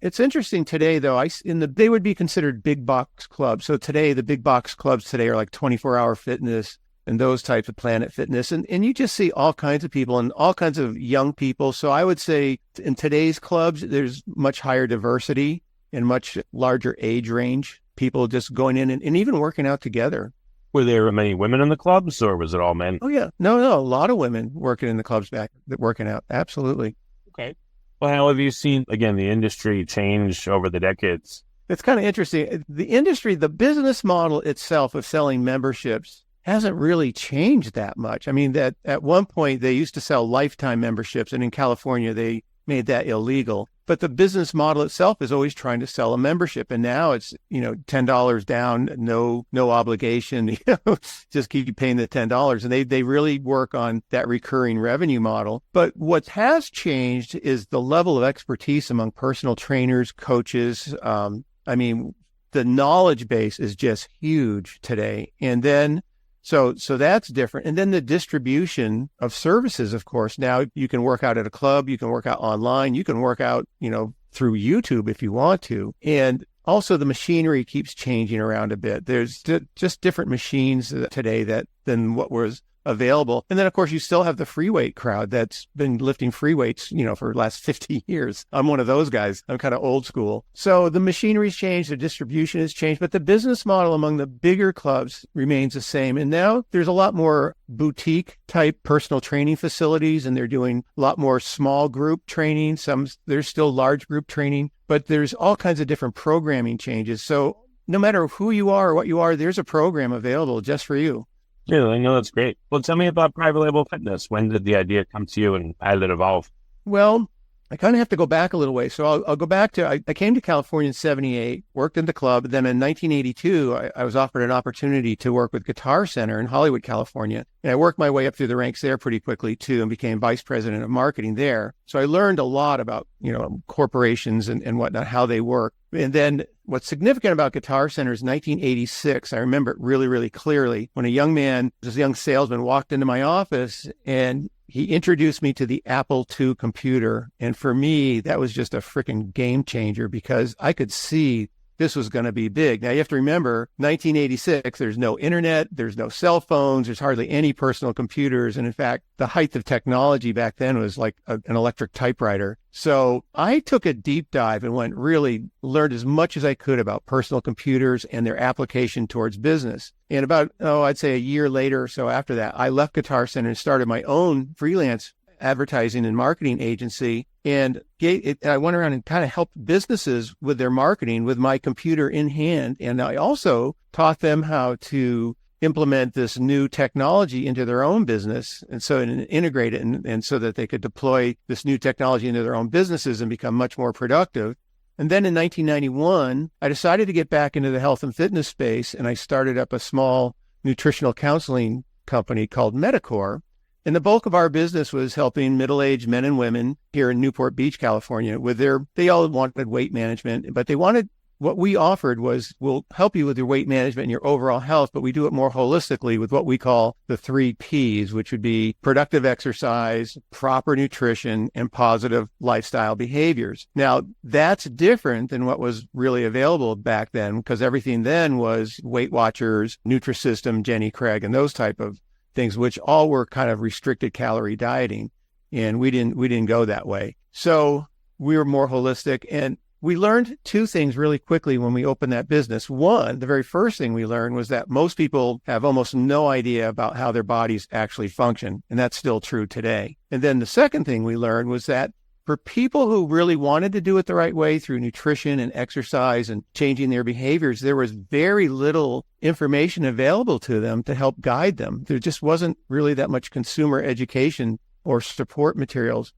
It's interesting today, though. They would be considered big box clubs. So today, the big box clubs today are like 24-hour fitness and those types of Planet Fitness. And you just see all kinds of people and all kinds of young people. So I would say in today's clubs, there's much higher diversity and much larger age range. People just going in and even working out together. Were there many women in the clubs, or was it all men? Oh, yeah. No. A lot of women working in the clubs working out. Absolutely. Okay. Well, how have you seen, again, the industry change over the decades? It's kind of interesting. The business model itself of selling memberships hasn't really changed that much. I mean, that at one point they used to sell lifetime memberships, and in California they made that illegal. But the business model itself is always trying to sell a membership, and now it's $10 down, no obligation, just keep paying the $10, and they really work on that recurring revenue model. But what has changed is the level of expertise among personal trainers, coaches. I mean, the knowledge base is just huge today, and then. So that's different. And then the distribution of services, of course. Now you can work out at a club, you can work out online, you can work out, through YouTube if you want to. And also the machinery keeps changing around a bit. There's just different machines today than what was available. And then, of course, you still have the free weight crowd that's been lifting free weights, for the last 50 years. I'm one of those guys. I'm kind of old school. So the machinery's changed, the distribution has changed, but the business model among the bigger clubs remains the same. And now there's a lot more boutique type personal training facilities, and they're doing a lot more small group training. There's still large group training, but there's all kinds of different programming changes. So no matter who you are or what you are, there's a program available just for you. Yeah, I know, that's great. Well, tell me about private label fitness. When did the idea come to you, and how did it evolve? Well, I kind of have to go back a little way. So I'll go back to, I came to California in 78, worked in the club. Then in 1982, I was offered an opportunity to work with Guitar Center in Hollywood, California. And I worked my way up through the ranks there pretty quickly too, and became vice president of marketing there. So I learned a lot about, corporations and whatnot, how they work. And then what's significant about Guitar Center is 1986. I remember it really, really clearly when this young salesman walked into my office, and he introduced me to the Apple II computer. And for me, that was just a freaking game changer, because I could see this was going to be big. Now, you have to remember, 1986, there's no internet, there's no cell phones, there's hardly any personal computers. And in fact, the height of technology back then was like an electric typewriter. So I took a deep dive and learned as much as I could about personal computers and their application towards business. And about, I'd say a year later or so after that, I left Guitar Center and started my own freelance advertising and marketing agency. And I went around and kind of helped businesses with their marketing with my computer in hand. And I also taught them how to implement this new technology into their own business, and integrate it, and so that they could deploy this new technology into their own businesses and become much more productive. And then in 1991, I decided to get back into the health and fitness space, and I started up a small nutritional counseling company called Medicor. And the bulk of our business was helping middle-aged men and women here in Newport Beach, California, they all wanted weight management, but what we offered was, we'll help you with your weight management and your overall health, but we do it more holistically with what we call the 3 Ps, which would be productive exercise, proper nutrition, and positive lifestyle behaviors. Now, that's different than what was really available back then, because everything then was Weight Watchers, Nutrisystem, Jenny Craig, and those type of things, which all were kind of restricted calorie dieting. And we didn't go that way. So we were more holistic, and we learned 2 things really quickly when we opened that business. One, the very first thing we learned was that most people have almost no idea about how their bodies actually function. And that's still true today. And then the second thing we learned was that for people who really wanted to do it the right way through nutrition and exercise and changing their behaviors, there was very little information available to them to help guide them. There just wasn't really that much consumer education or support materials